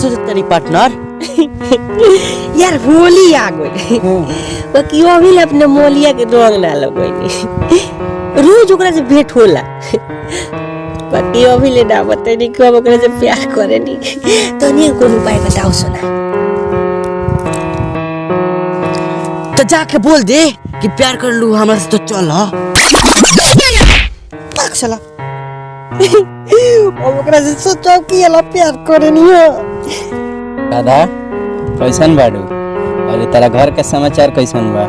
सोचत तनी पार्टनर? यार होली आ गई बाकी अभी अपने मोलिया के रंग ना लगोनी रोज ओकरा से भेंट होला बाकी अभी ले ना बतानी कि हम ओकरा से प्यार करेनी तो नहीं कोई उपाय बताओ सोना। तो जाके बोल दे कि प्यार कर लू हमरा से तो चल। पाक साला अब ओकरा से सोचो कि हला प्यार करेनी है। दादा कैसन बाड़ू और तेरा घर के समाचार कैसन बा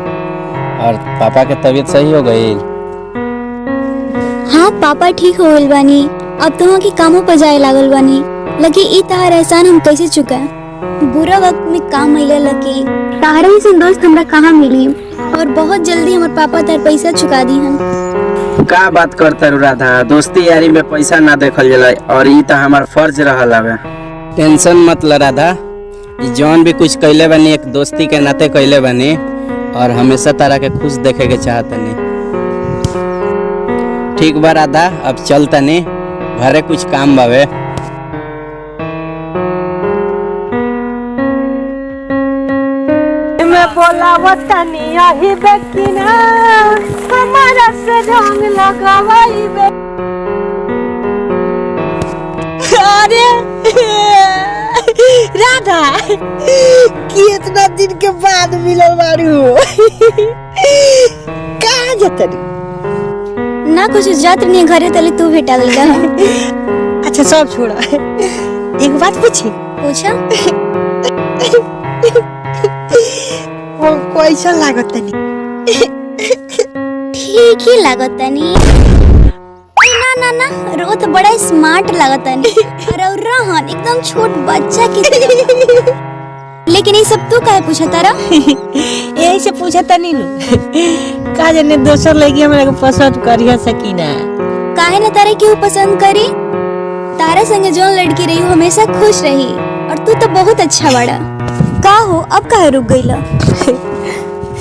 और पापा के तबीयत सही हो गई? हाँ पापा ठीक हो गइल बानी। अब तो की कामों पर जाए लागल बानी। लगे ई तहार एहसान हम कैसे चुका। बुरा वक्त में काम आइले लगे तारा ही से दोस्त हमरा कहाँ मिली और बहुत जल्दी हमारे पापा तार पैसा चुका दी हम। का बात करता रू राधा, दोस्ती यारी में पैसा ना देखल जाला और ई तो हमार फर्ज रहल हवे। टेंशन मत ल राधा, ई जौन भी कुछ कैले बनी एक दोस्ती के नाते कैले बनी और हमेशा तारा के खुश देखे के चाहतनी। ठीक बा राधा, अब चल तनी घरे कुछ काम बावे। मैं बोला वतनी आही बेकिना हमारा से रंग लगावाई बे। अरे राधा कितना दिन के बाद मिलल बारू कहाँ जतनी? ना कुछ जात नहीं घरे तले तू भेटा गइल रहा। अच्छा सब छोड़ा एक बात पूछी? पूछा। वो कैसा लागत तनी? ठीक ही लागत तनी। ना ना ना रो तो बड़ा स्मार्ट लागत तनी और रहन एकदम छोट बच्चा की तरह। लेकिन ये सब तू काहे पूछा तारा? यही से पूछा तनी नु का जाने दोसर लगी हमरा को पसंद करिया सकीना। काहे ना तारे क्यों पसंद करी? तारा संगे जो लड़की रही हमेशा खुश रही और तू तो बहुत अच्छा बड़ा। का हो अब काहे रुक गईला?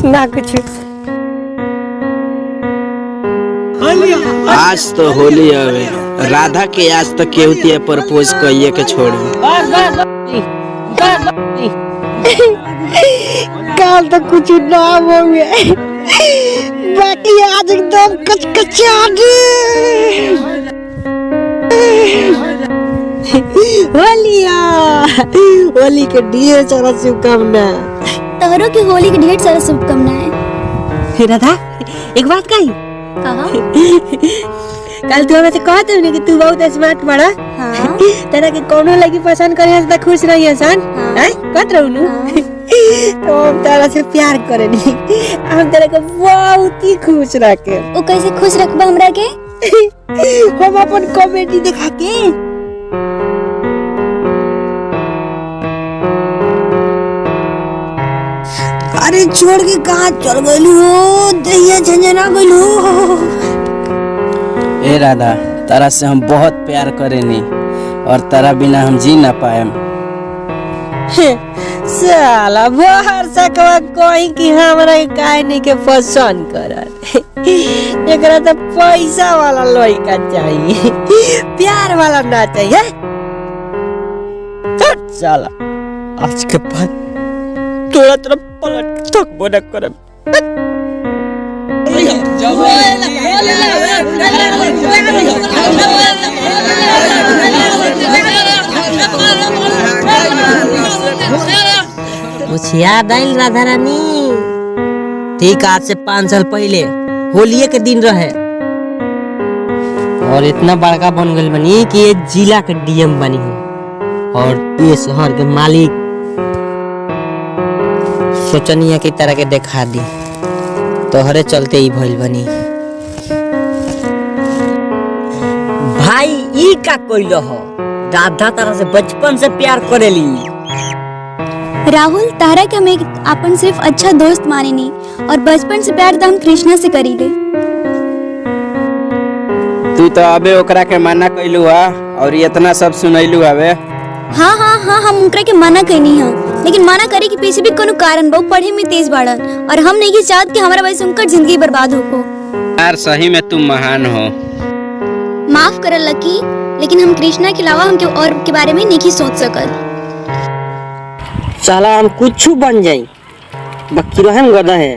ना कुछ। आज तो होली हवे, राधा के आज तक केहू प्रपोज कइए के छोड़ी। कल तो कुछ ना होवे बाकी आज एकदम कचकचा होलिया होली के ढेर सारा शुभकामना। तोहरों की होली की ढेर सारा शुभकामनाएं। राधा एक बात कही? कहा? कल तू हमसे कहत रही कि तू बहुत स्मार्ट बड़ा। हाँ? तेरा के कोनो लगी पसंद करे तो खुश रही हसन। हैं कहत रहू नु तो हम तेरा से प्यार करेनी हम तेरे को बहुत ही खुश रखे। वो कैसे खुश रखबा हमरा के? हम अपन कॉमेडी दिखा के। अरे छोड़ के कहाँ चल गइल हो? दैया झंझना गइल हो। ए राधा, तारा से हम बहुत प्यार करेनी और तारा बिना हम जी ना पाएम। साला बाहर सकवा कोई कि हमरा काहे नहीं के पसंद करत। एकरा तो पैसा वाला लड़का चाहिए प्यार वाला ना चाहिए। साला आज के बाद थोड़ा तरफ पलट तक बोला करब। कुछ याद आइल राधा रानी? ठीक आज से 5 साल पहले होलिये के दिन रहे और इतना बड़का बन गई बनी कि ये जिला के डीएम बनी हो और ये शहर के मालिक। सोचनिया की तरह के देखा दी तोहरे चलते ही भइल बनी। भाई ई का कोइलो हो? राधा तारा से बचपन से प्यार करेली। राहुल तारा के हम एक अपन सिर्फ अच्छा दोस्त माने नहीं और बचपन से प्यार तो हम कृष्णा से करी ले। तू तो अबे ओकरा के मना कइलू हा और इतना सब सुनैलू हवे। हाँ हाँ हाँ हम उनकरा के मना कइनी है लेकिन मना करे के पीछे भी कोनो कारण बा। पढ़े में तेज बाड़न और हम नहीं चाहत कि हमारा वजह से उनकर जिंदगी बर्बाद हो। यार सही में तुम महान हो। माफ कर लकी लेकिन हम कृष्णा के अलावा हम और के बारे में नहीं सोच सकत। साला हम कुछ बन जाई बाकी रहम गदा है